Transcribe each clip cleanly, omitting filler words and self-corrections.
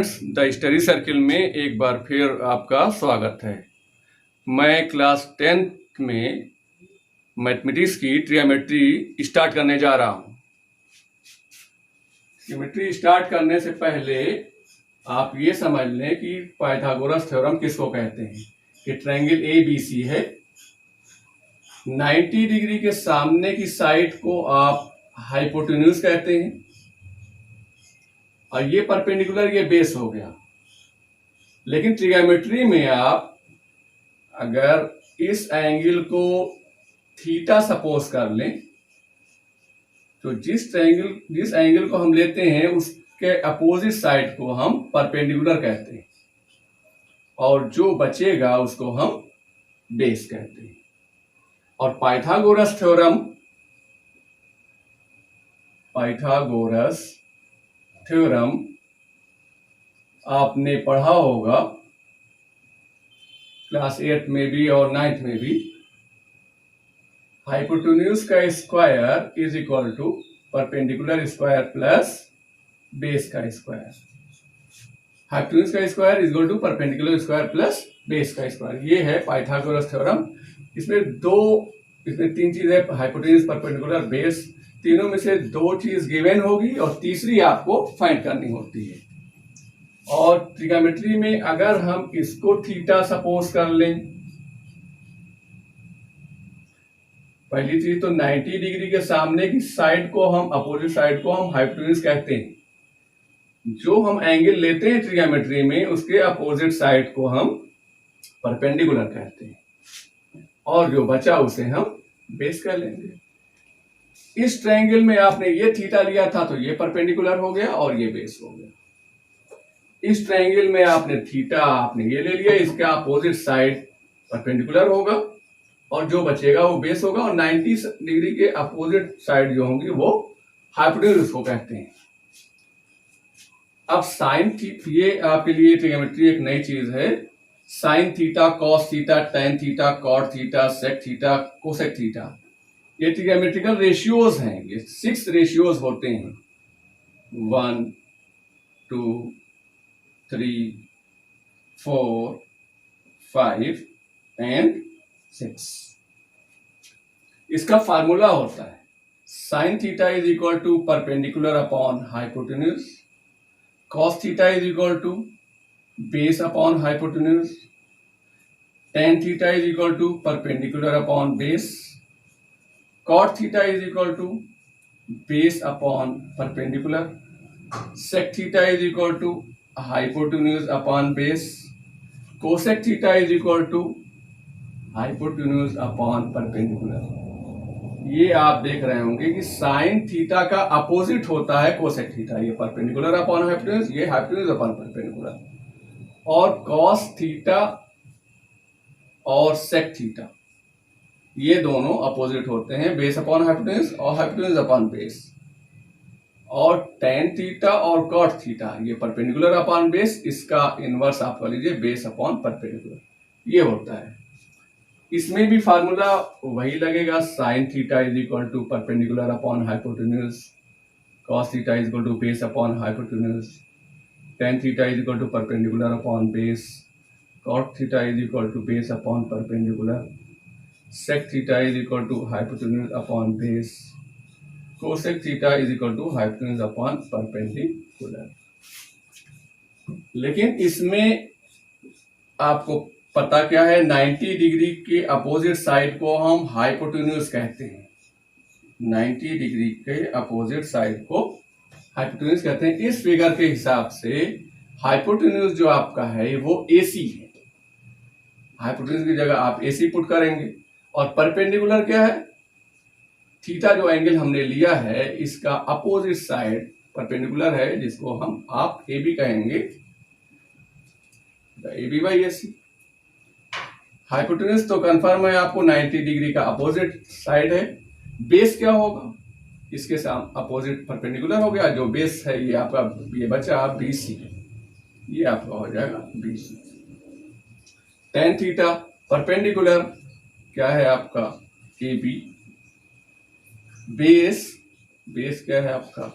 Students, the study circle में एक बार फिर आपका स्वागत है। मैं क्लास 10th में मैथमेटिक्स की ट्रिग्नोमेट्री स्टार्ट करने जा रहा हूँ। ट्रिग्नोमेट्री स्टार्ट करने से पहले आप ये समझ लें कि पाइथागोरस थ्योरम किसको कहते हैं कि ट्रायंगल ABC है, 90 डिग्री के सामने की साइड को आप हाइपोटेन्यूज कहते हैं और ये परपेंडिकुलर, ये बेस हो गया। लेकिन ट्रिग्नोमेट्री में आप अगर इस एंगल को थीटा सपोज कर लें तो जिस एंगल को हम लेते हैं उसके अपोजिट साइड को हम परपेंडिकुलर कहते हैं और जो बचेगा उसको हम बेस कहते हैं। और पाइथागोरस थ्योरम आपने पढ़ा होगा क्लास 8 में भी और 9th में भी। हाइपोटेन्यूज का square is equal to perpendicular square plus base का स्क्वायर। हाइपोटेन्यूज का square is equal to perpendicular square plus base का स्क्वायर। ये है पाइथागोरस थ्योरम। इसमें तीन चीज है, हाइपोटेन्यूज, परपेंडिकुलर, बेस। तीनों में से दो चीज गिवन होगी और तीसरी आपको फाइंड करनी होती है। और ट्रिग्नोमेट्री में अगर हम इसको थीटा सपोज कर लें, पहली चीज तो 90 डिग्री के सामने की साइड को हम, अपोजिट साइड को हम हाइपोटेन्यूज कहते हैं। जो हम एंगल लेते हैं ट्रिग्नोमेट्री में उसके अपोजिट साइड को हम परपेंडिकुलर कहते हैं और जो बचा उसे हम बेस कर लेंगे। इस ट्रायंगल में आपने ये थीटा लिया था तो ये परपेंडिकुलर हो गया और ये बेस हो गया। इस ट्रायंगल में आपने थीटा आपने ये ले लिया, इसका अपोजिट साइड परपेंडिकुलर होगा और जो बचेगा वो बेस होगा और 90 डिग्री के अपोजिट साइड जो होंगी वो हाइपोटेन्यूज को कहते हैं। अब साइन थीटा, ये आपके लिए ट्रिग्नोमेट्री एक नई चीज है। Sine theta, cos theta, tan theta, cot theta, sec theta, cosec theta, ये ट्रिग्नोमेट्रिकल रेशियोज हैं। ये 6 रेशियोज होते हैं, 1, 2, 3, 4, 5 एंड 6। इसका फार्मूला होता है sine theta is equal to perpendicular upon hypotenuse, cos theta is equal to base upon hypotenuse, tan theta is equal to perpendicular upon base, cot theta is equal to base upon perpendicular, sec theta is equal to hypotenuse upon base, cosec theta is equal to hypotenuse upon perpendicular. ये आप देख रहे होंगे कि sign theta का opposite होता है cosec theta, ये परपेंडिकुलर अपॉन हाइपोटेन्यूज, ये हाइपोटेन्यूज अपॉन परपेंडिकुलर। और कॉस थीटा और सेक थीटा ये दोनों अपोजिट होते हैं, बेस अपॉन हाइपोटेन्यूज और हाइपोटेन्यूज अपॉन बेस। और टेन थीटा और कॉट थीटा ये परपेंडिकुलर अपॉन बेस, इसका इनवर्स आप कर लीजिए बेस अपॉन परपेंडिकुलर, ये होता है। इसमें भी फार्मूला वही लगेगा, sine theta is equal to perpendicular upon hypotenuse, cos theta is equal to base upon hypotenuse, tan theta is equal to perpendicular upon base, cot theta is equal to base upon perpendicular, sec theta is equal to hypotenuse upon base, cosec theta is equal to hypotenuse upon perpendicular. लेकिन इसमें आपको पता क्या है, 90 degree के opposite side को हम hypotenuse कहते हैं। 90 डिग्री के अपोजिट साइड को हाइपोटेन्यूज कहते हैं। इस फिगर के हिसाब से हाइपोटेन्यूज जो आपका है वो AC है, हाइपोटेन्यूज की जगह आप AC पुट करेंगे। और परपेंडिकुलर क्या है, थीटा जो एंगल हमने लिया है इसका अपोजिट साइड परपेंडिकुलर है, जिसको हम आप AB कहेंगे, AB बाई AC। हाइपोटेन्यूज तो कंफर्म है आपको 90 डिग्री का अपोजिट साइड है। बेस क्या होगा, इसके साथ अपोजिट परपेंडिकुलर हो गया, जो बेस है ये आपका, ये बचा BC, ये आपका हो जाएगा BC। टेन थीटा परपेंडिकुलर क्या है आपका AB, बेस क्या है आपका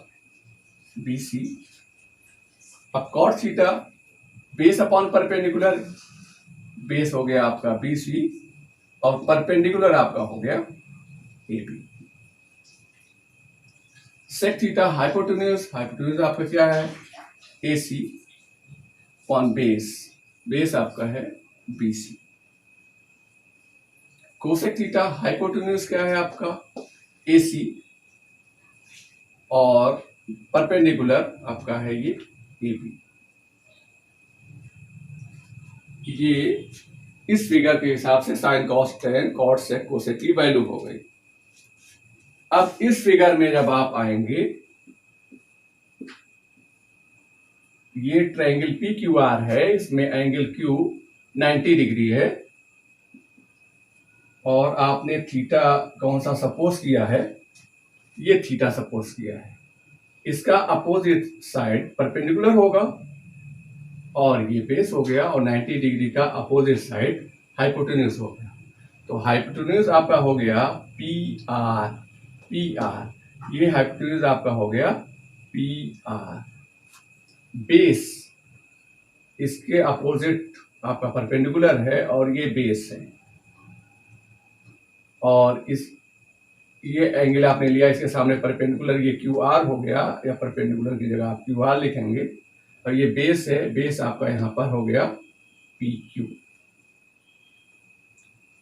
BC, अब cot theta base upon perpendicular, base हो गया आपका BC और परपेंडिकुलर आपका हो गया AB। Sec theta hypotenuse, hypotenuse आपका क्या है AC अपॉन बेस, बेस आपका है BC। कोसेक थीटा हाइपोटेन्यूज क्या है आपका AC और परपेंडिकुलर आपका है ये AB। ये इस फिगर के हिसाब से sine cos tan cot sec cosec की वैल्यू हो गई। अब इस फिगर में जब आप आएंगे, ये ट्रायंगल PQR है, इसमें एंगल Q 90 डिग्री है और आपने थीटा कौन सा सपोज किया है, ये थीटा सपोज किया है। इसका अपोजिट साइड परपेंडिकुलर होगा और ये बेस हो गया और 90 डिग्री का अपोजिट साइड हाइपोटेन्यूज हो गया। तो हाइपोटेन्यूज आपका हो गया PR, ये हाइपोटेन्यूज आपका हो गया PR। बेस इसके अपोजिट आपका परपेंडिकुलर है और ये बेस है और ये एंगल आपने लिया इसके सामने परपेंडिकुलर, ये QR हो गया या परपेंडिकुलर की जगह आप QR लिखेंगे और ये बेस है, बेस आपका यहां पर हो गया PQ।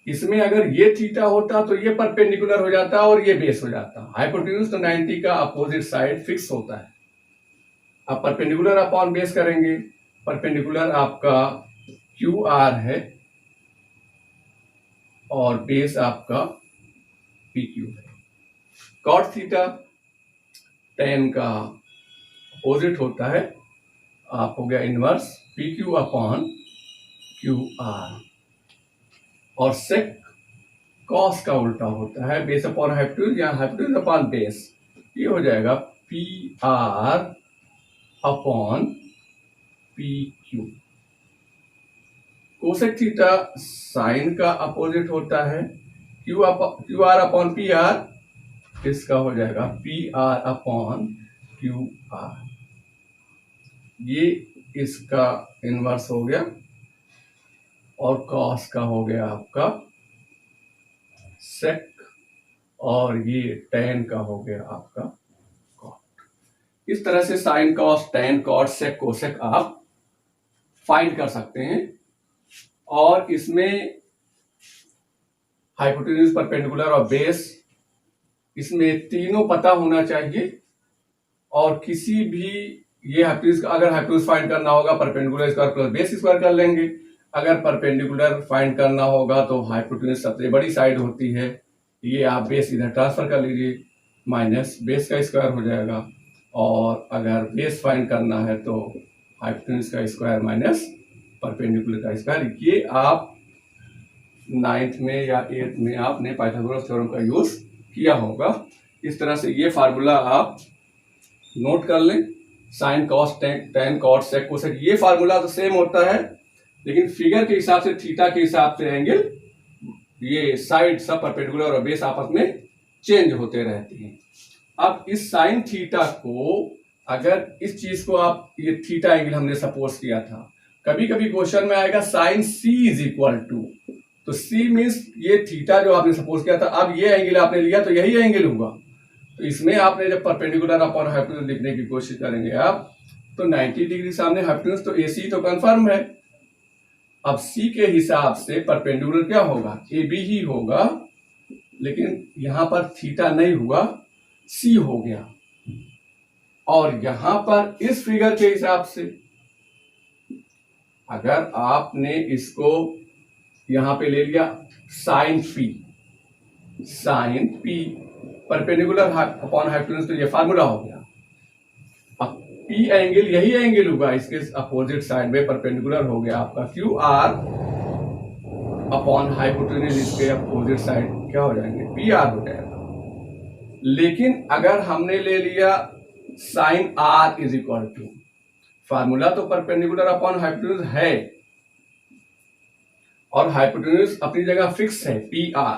इसमें अगर ये थीटा होता तो ये परपेंडिकुलर हो जाता और ये बेस हो जाता। हाइपोटेन्यूज तो 90 का अपोजिट साइड फिक्स होता है। अब परपेंडिकुलर अपॉन बेस करेंगे, परपेंडिकुलर आपका QR है और बेस आपका PQ है। कॉट थीटा टेन का अपोजिट होता है, आप हो गया इनवर्स PQ अपॉन QR और सेक कॉस का उल्टा होता है, बेस अपॉन हाइपोटेन्यूज या हाइपोटेन्यूज अपॉन बेस, ये हो जाएगा PR upon PQ। Cosec theta sine का अपोजिट होता है, QR अपॉन PR, इसका हो जाएगा PR अपॉन QR, ये इसका इनवर्स हो गया और कॉस का हो गया आपका सेक और ये टेन का हो गया आपका कॉट। इस तरह से sine cos tan cot sec cosec आप फाइंड कर सकते हैं और इसमें हाइपोटेन्यूज परपेंडिकुलर और बेस, इसमें तीनों पता होना चाहिए और किसी भी ये हाइपोटेन्यूज, अगर हाइपोटेन्यूज फाइंड करना होगा perpendicular square plus base square कर लेंगे, अगर परपेंडिकुलर फाइंड करना होगा तो हाइपोटेन्यूज सबसे बड़ी साइड होती है, ये आप बेस इधर ट्रांसफर कर लीजिए, माइनस बेस का स्क्वायर हो जाएगा और अगर बेस फाइंड करना है तो हाइपोटेन्यूज का स्क्वायर माइनस परपेंडिकुलर का स्क्वायर। ये आप 9th में या 8th में आपने पाइथागोरस थ्योरम का यूज किया होगा। इस तरह से ये फार्मूला आप नोट कर लें, sine cos tan cot sec cosec, ये फार्मूला तो सेम होता है लेकिन फिगर के हिसाब से थीटा के हिसाब से एंगल, ये साइड सब परपेंडिकुलर और बेस आपस में चेंज होते रहते हैं। अब इस साइन थीटा को, अगर इस चीज को आप, ये थीटा एंगल हमने सपोज किया था, कभी कभी क्वेश्चन में आएगा sine C is equal to, तो C मीन्स ये थीटा जो आपने सपोज किया था, अब ये एंगल आपने लिया तो यही एंगल होगा। तो इसमें आपने जब परपेंडिकुलर अपॉन हाइपोटेन्यूज लिखने की कोशिश करेंगे आप, तो 90 डिग्री सामने हाइपोटेन्यूज, तो AC तो कंफर्म है। अब C के हिसाब से परपेंडिकुलर क्या होगा, AB ही होगा, लेकिन यहां पर थीटा नहीं हुआ, C हो गया। और यहां पर इस फिगर के हिसाब से अगर आपने इसको यहां पे ले लिया sine P perpendicular upon hypotenuse, तो ये फार्मूला हो गया। अब P एंगल यही एंगल होगा इसके अपोजिट साइड में, परपेंडिकुलर हो गया आपका QR अपॉन हाइपोटेन्यूज, इसके अपोजिट साइड क्या हो जाएंगे PR हो जाएगा। लेकिन अगर हमने ले लिया sine R is equal to, formula तो परपेंडिकुलर अपॉन हाइपोटेन्यूज है और हाइपोटेन्यूज अपनी जगह फिक्स है PR,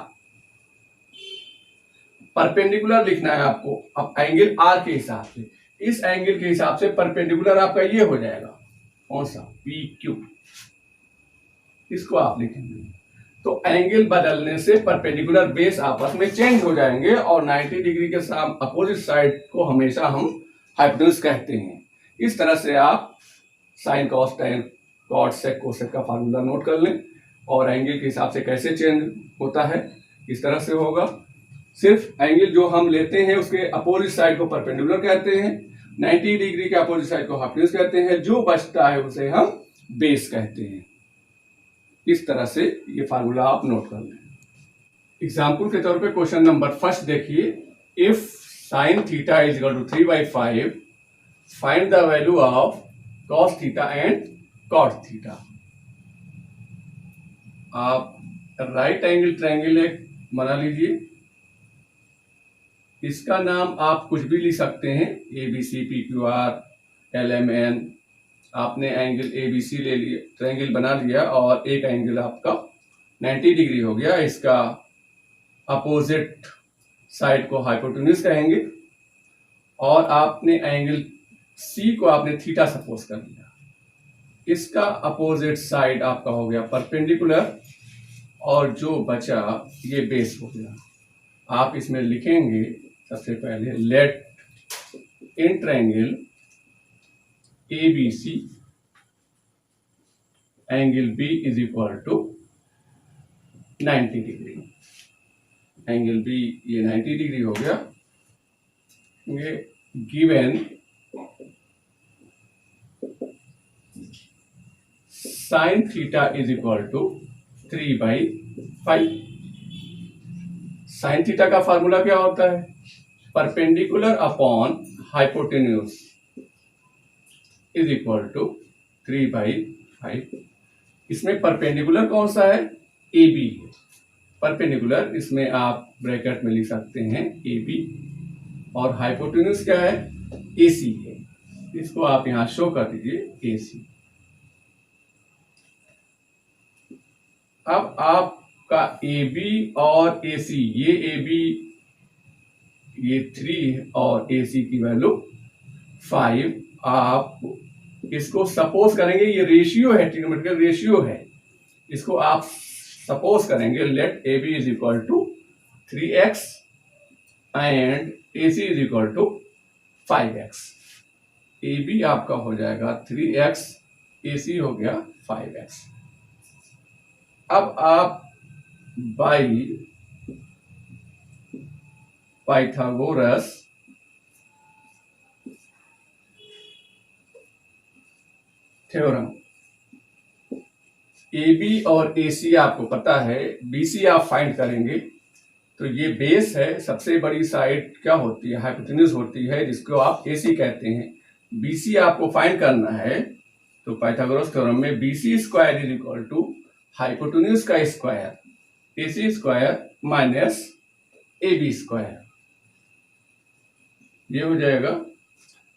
परपेंडिकुलर लिखना है आपको अब एंगल R के हिसाब से। इस एंगल के हिसाब से परपेंडिकुलर आपका ये हो जाएगा, कौन सा, पी क्यू, इसको आप लिखेंगे। तो एंगल बदलने से परपेंडिकुलर बेस आपस में चेंज हो जाएंगे और 90 डिग्री के साथ अपोजिट साइड को हमेशा हम हाइपोटेन्यूज कहते हैं। इस तरह से आप sine cos tan cot sec cosec का फार्मूला नोट कर लें और एंगल के हिसाब से कैसे चेंज होता है इस तरह से होगा। सिर्फ एंगल जो हम लेते हैं उसके अपोजिट साइड को परपेंडिकुलर कहते हैं, 90 डिग्री के अपोजिट साइड को हाइपोटेन्यूज कहते हैं, जो बचता है उसे हम बेस कहते हैं। इस तरह से ये फार्मूला आप नोट कर लें। एग्जाम्पल के तौर पे क्वेश्चन नंबर फर्स्ट देखिए, if sine theta is equal to 3/5 find the value of cos theta and cot theta. आप राइट एंगल ट्रायंगल एक बना लीजिए, इसका नाम आप कुछ भी लिख सकते हैं, A B C P Q R L M N. आपने एंगल ए बी सी ले लिया, ट्रायंगल बना लिया और एक एंगल आपका 90 डिग्री हो गया, इसका अपोजिट साइड को हाइपोटेन्यूज कहेंगे और आपने एंगल सी को आपने थीटा सपोज कर लिया, इसका अपोजिट साइड आपका हो गया परपेंडिकुलर और जो बचा ये बेस हो गया। आप इसमें लिखेंगे सबसे पहले, let in triangle A B C angle B is equal to 90 degree. Angle B ये 90 डिग्री हो गया। ये given sine theta is equal to 3/5। Sine theta का फार्मूला क्या होता है, perpendicular upon hypotenuse is equal to 3/5। इसमें परपेंडिकुलर कौन सा है, ए बी है। परपेंडिकुलर इसमें आप ब्रैकेट में लिख सकते हैं ए बी और हाइपोटेन्यूज क्या है, ए सी है। इसको आप यहां शो कर दीजिए ए सी। अब आपका ए बी और ए सी, ये ए बी ये 3 और ए सी की वैल्यू 5। आप इसको सपोज करेंगे, ये रेशियो है, ट्रिग्नोमेट्रिकल रेशियो है, इसको आप सपोज करेंगे let A B is equal to 3x and A C is equal to 5x। A B आपका हो जाएगा 3x, ए सी हो गया 5x। अब आप by Pythagoras theorem, A B और ए सी आपको पता है, बी सी आप फाइंड करेंगे। तो ये बेस है, सबसे बड़ी साइड क्या होती है, हाइपोटेन्यूज होती है, जिसको आप ए सी कहते हैं। बी सी आपको फाइंड करना है, तो पाइथागोरस थ्योरम में B C square is equal to hypotenuse का square, A C square minus A B square, ये हो जाएगा।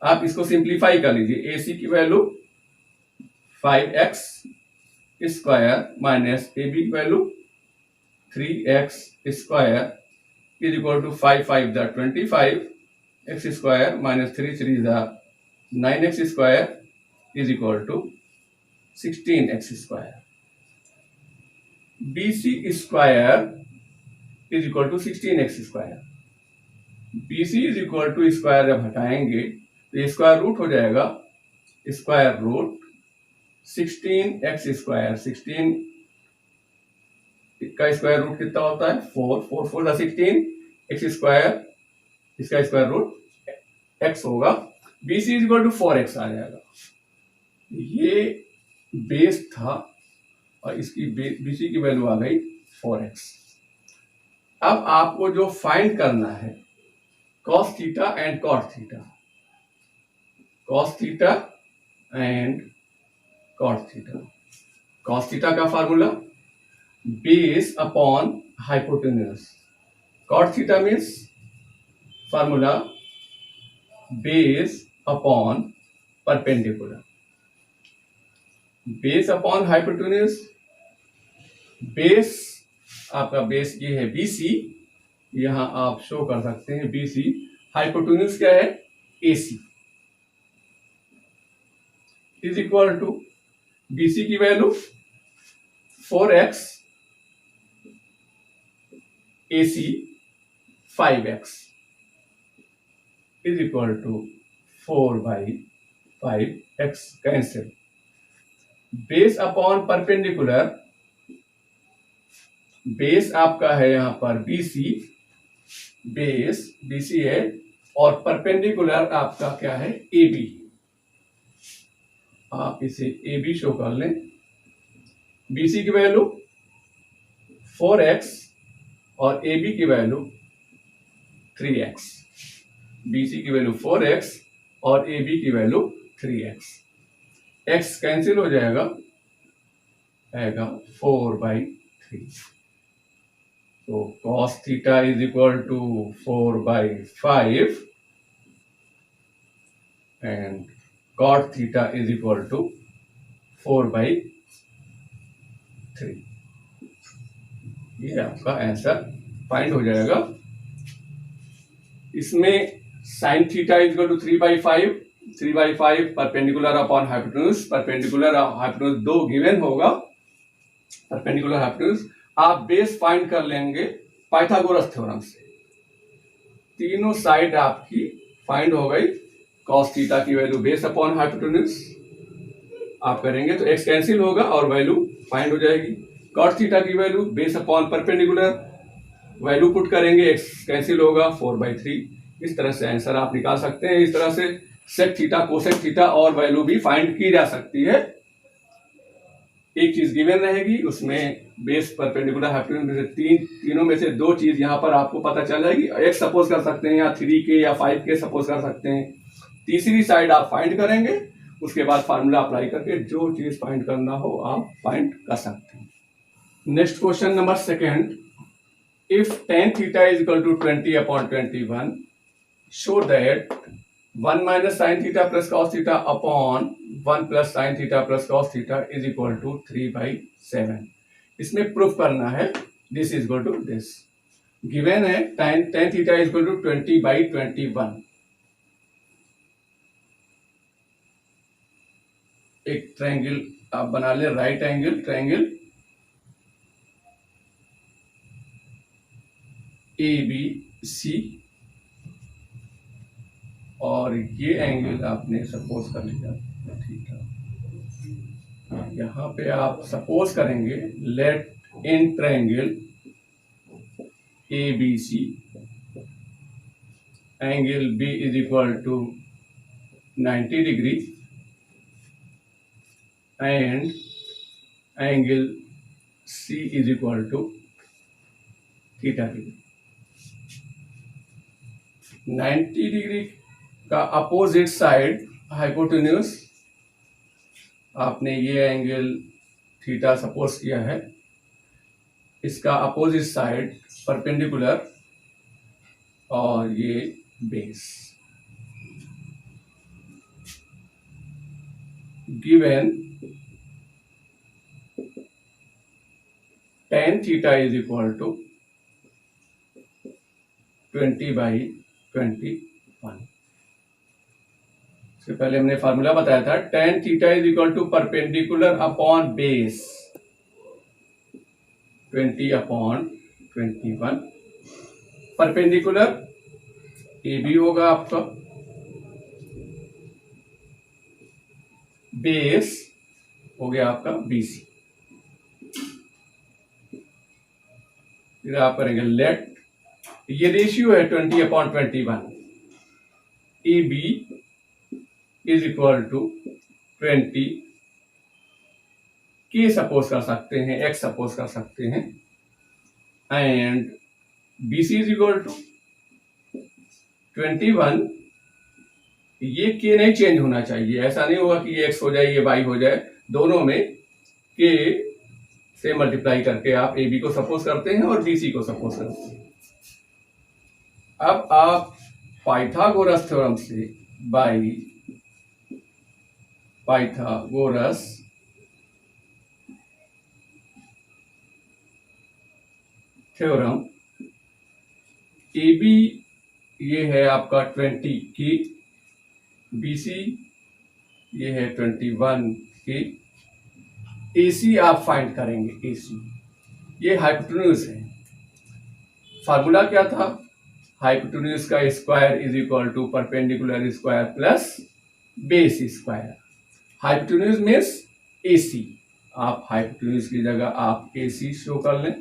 आप इसको सिंप्लीफाई कर लीजिए, ए सी की value 5x square minus A B की value 3x square is equal to 5 the 25 x square minus 3 the 9x square is equal to 16x square. B C square is equal to 16x square. B C is equal to square जब हटाएंगे तो square root हो जाएगा, square root 16x square, 16 का square root कितना होता है 4, 4 × 16 x square, इसका स्क्वायर रूट x होगा। B C is equal to 4x आ जाएगा। ये बेस था और इसकी बी सी की वैल्यू आ गई 4x। अब आपको जो फाइंड करना है cos theta and cot theta, cos theta and cot theta. cos theta का formula base upon hypotenuse, cot theta means formula base upon perpendicular. Base upon hypotenuse, base आपका base ये है बी सी, यहां आप show कर सकते हैं B C. Hypotenuse क्या है, A C. Is equal to BC की value 4x, AC 5x is equal to 4/5x। Cancel. Base upon perpendicular, base आपका है यहां पर BC, बेस BC है और परपेंडिकुलर आपका क्या है AB। आप इसे AB शो कर लें। BC की वैल्यू 4x और AB की वैल्यू 3x। BC की वैल्यू 4x और AB की वैल्यू 3x। x कैंसिल हो जाएगा, आएगा 4/3। तो cos theta is equal to 4/5 and cot theta is equal to 4/3। ये आपका आंसर फाइंड हो जाएगा। इसमें sin theta is equal to 3/5 perpendicular upon hypotenuse. Perpendicular hypotenuse 2 given होगा। परपेंडिकुलर हाइपोटेन्यूज आप बेस फाइंड कर लेंगे पाइथागोरस थ्योरम से। तीनों साइड आपकी फाइंड हो गई। cos थीटा की वैल्यू बेस अपॉन हाइपोटेन्यूज आप करेंगे तो x कैंसिल होगा और वैल्यू फाइंड हो जाएगी। cot थीटा की value base upon perpendicular, value put करेंगे, x कैंसिल होगा 4/3। इस तरह से आंसर आप निकाल सकते हैं। इस तरह से सेक थीटा, कोसेक थीटा और वैल्यू भी फाइंड की जा सकती है। एक चीज गिवन रहेगी, उसमें बेस परपेंडिकुलर हाइपोटेन्यूज तीनों में से 2 चीज यहां पर आपको पता चल जाएगी। एक सपोज कर सकते हैं या 3K या 5K सपोज कर सकते हैं। तीसरी साइड आप फाइंड करेंगे, उसके बाद फार्मूला अप्लाई करके जो चीज फाइंड करना हो आप फाइंड कर सकते हैं। Next question number 2। If tan theta is equal to 20/21, show that 1 minus sin theta plus cos theta upon 1 plus sin theta plus cos theta is equal to 3/7। इसमें प्रूफ करना है this is equal to this. Given है tan theta is equal to 20/21। एक triangle आप बना ले, right angle triangle ABC और ये एंगल आपने सपोज कर लिया थीटा। यहां पे आप सपोज करेंगे let in triangle ABC angle B is equal to 90 degree and angle C is equal to theta degree. 90 degree का अपोजिट साइड हाइपोटेन्यूज, आपने ये एंगल थीटा सपोज किया है, इसका अपोजिट साइड परपेंडिकुलर और ये base. Given tan theta is equal to 20/21। इससे पहले हमने फार्मूला बताया था tan theta is equal to perpendicular upon base 20/21। Perpendicular AB होगा आपका, बेस हो गया आपका BC। फिर आप करेंगे लेट, ये रेशियो है 20/21। AB is equal to 20 K suppose कर सकते हैं, X सपोज कर सकते हैं and BC is equal to 21। ये K नहीं चेंज होना चाहिए, ऐसा नहीं होगा कि ये X हो जाए ये Y हो जाए, दोनों में K से मल्टीप्लाई करके आप AB को सपोज करते हैं और BC को सपोज करते हैं। अब आप पाइथागोरस थ्योरम से बाय पाइथागोरस थ्योरम, AB ये है आपका 20 की, BC ये है 21 के। AC आप फाइंड करेंगे, AC ये हाइपोटेन्यूज है। फार्मूला क्या था? हाइपोटेन्यूज का square is equal to perpendicular square plus base square. Hypotenuse means AC। आप हाइपोटेन्यूज की जगह आप AC शो कर लें।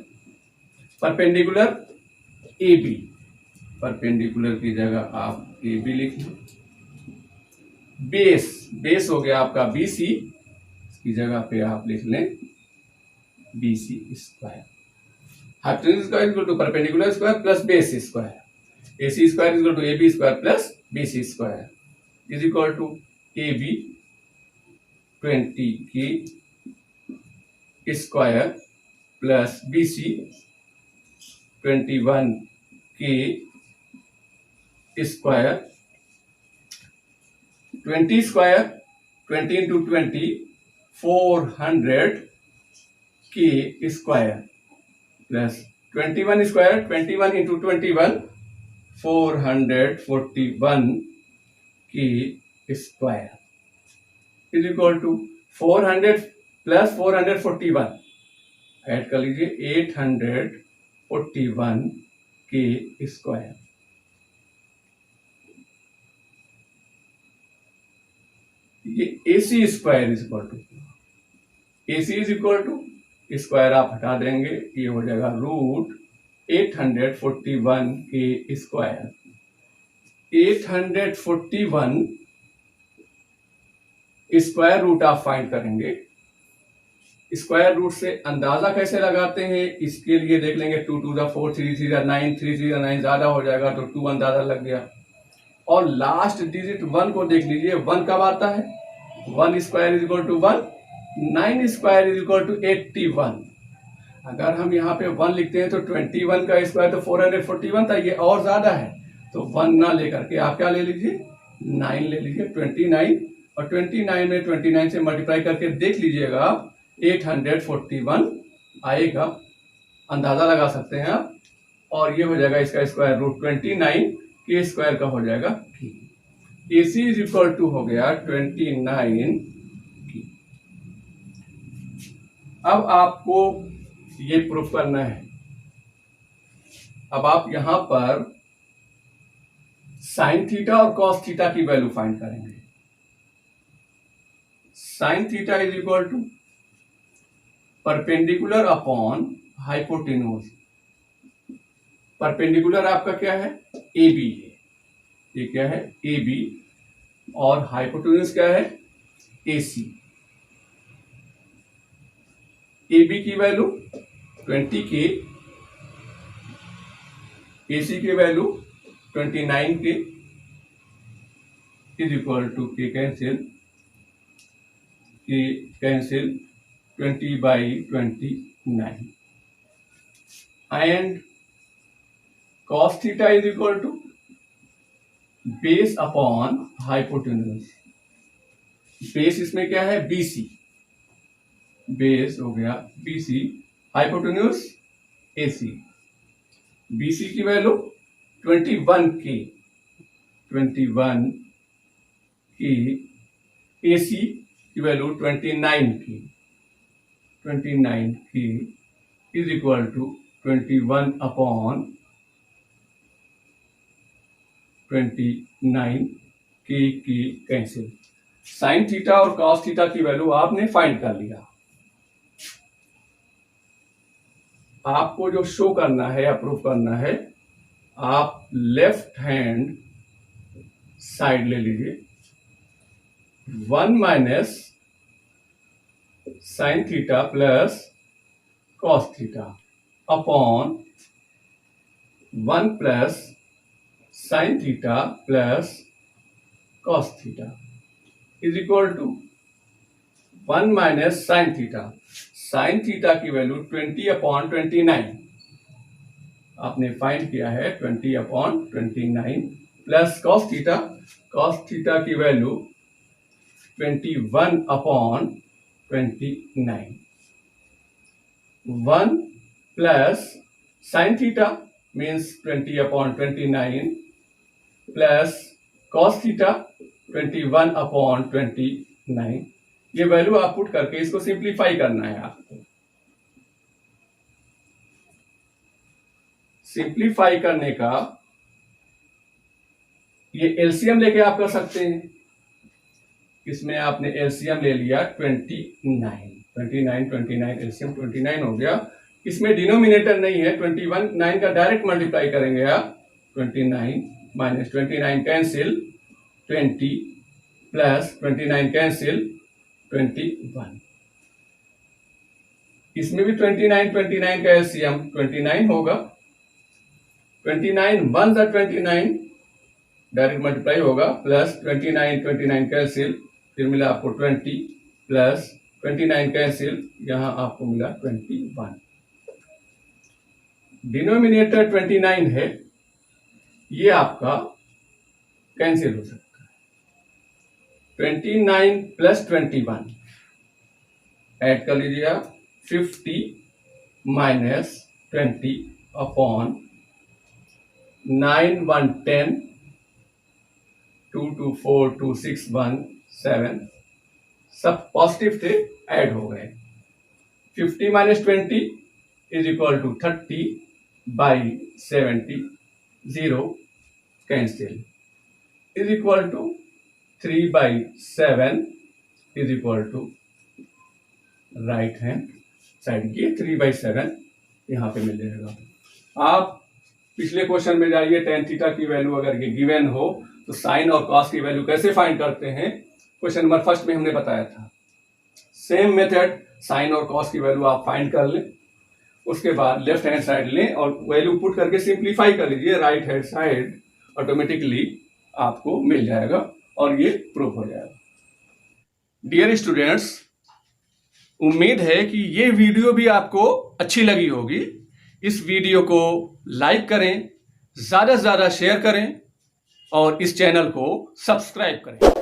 परपेंडिकुलर AB, परपेंडिकुलर की जगह आप AB लिख लें। बेस हो गया आपका BC, इसकी जगह पे आप लिख लें BC square. Hypotenuse square equal to perpendicular square plus base square. AC square equal to AB square plus BC square is equal to AB 20 के स्क्वायर प्लस BC 21 के स्क्वायर। 20 स्क्वायर 20 इंटू 20 400 के square plus 21 square 21 into 21 441 K square is equal to 400 plus 441 add कर लीजिए 841 K square. ये AC square is equal to AC is equal to square आप हटा देंगे, ये हो जाएगा root 841 K square. 841 square root आप फाइंड करेंगे। स्क्वायर रूट से अंदाजा कैसे लगाते हैं इसके लिए देख लेंगे। 2 टू द 4 3 3 द 9 3 3 द 9 ज्यादा हो जाएगा तो 2 अंदाजा लग गया। और लास्ट डिजिट 1 को देख लीजिए, 1 कब आता है? 1 square is equal to 1, 9 square is equal to 81। अगर हम यहाँ पे 1 लिखते हैं तो 21 का स्क्वायर तो 441 था, ये और ज्यादा है तो 1 ना लेकर के आप क्या ले लीजिए 9 ले लीजिए 29। और 29 में 29 से मल्टीप्लाई करके देख लीजिएगा 841 आएगा, अंदाजा लगा सकते हैं आप। और ये हो जाएगा इसका स्क्वायर रूट 29 के स्क्वायर का हो जाएगा की। AC इज इक्वल टू हो गया 29 की। अब आपको ये प्रूफ करना है। अब आप यहां पर साइन थीटा और कॉस थीटा की वैल्यू फाइंड करेंगे। Sine theta is equal to perpendicular upon hypotenuse. Perpendicular आपका क्या है? AB है, ये क्या है? AB। और हाइपोटेन्यूज क्या है? AC। AB की वैल्यू 20 के, AC की value 29 K is equal to K cancel 20/29 and cos theta is equal to base upon hypotenuse. Base इसमें क्या है? BC, बेस हो गया BC, हाइपोटेन्यूज AC। BC की वैल्यू 21 की, 21 की, AC की वैल्यू 29 की, 29 की इज इक्वल टू 21 अपॉन 29 की कैंसिल। साइन थीटा और कॉस थीटा की वैल्यू आपने फाइंड कर लिया। आपको जो शो करना है या प्रूफ करना है, आप लेफ्ट हैंड साइड ले लीजिए। 1 minus sine theta plus cos theta upon 1 plus sine theta plus cos theta is equal to 1 minus sine theta. Sine theta की वैल्यू 20/29 आपने फाइंड किया है, 20/29 प्लस कॉस थीटा की value 21/29। 1 plus sine theta means 20/29 plus cos theta 21/29 9। ये value आप put करके इसको simplify करना है आपको। सिंप्लीफाई करने का ये एलसीएम लेके आप कर सकते हैं। इसमें आपने एलसीएम ले लिया 29 एलसीएम 29 हो गया। इसमें डिनोमिनेटर नहीं है 21, 9 का डायरेक्ट मल्टीप्लाई करेंगे आप। 29 माइनस 29 कैंसिल, 20 प्लस 29 कैंसिल, 21। इसमें भी 29 का एलसीएम 29 होगा। 29 1 सा 29 डायरेक्ट मल्टीप्लाई होगा, प्लस 29 कैंसिल, फिर मिला आपको 20 प्लस 29 कैंसिल, यहां आपको मिला 21। डिनोमिनेटर 29 है, ये आपका कैंसिल हो सकता है। 29 प्लस 21 ऐड कर लीजिए आप। 50 माइनस 20 अपॉन 9 1 10, 2 2 4 2 6 1 7, सब पॉजिटिव थे, ऐड हो गए। 50 minus 20 is equal to 30 by 70, 0 cancel, is equal to 3/7 is equal to right hand side की 3/7 यहां पे मिल जाएगा। आप पिछले क्वेश्चन में जाइए, tan थीटा की वैल्यू अगर ये गिवन हो तो साइन और कॉस की वैल्यू कैसे फाइंड करते हैं, क्वेश्चन नंबर 1 में हमने बताया था। सेम मेथड, साइन और कॉस की वैल्यू आप फाइंड कर लें, उसके बाद लेफ्ट हैंड साइड लें और वैल्यू पुट करके सिंप्लीफाई कर लीजिए। राइट हैंड साइड ऑटोमेटिकली आपको मिल जाएगा और ये प्रूफ हो जाएगा। डियर स्टूडेंट्स, उम्मीद है कि ये वीडियो भी आपको अच्छी लगी होगी। इस वीडियो को लाइक करें, ज्यादा से ज्यादा शेयर करें और इस चैनल को सब्सक्राइब करें।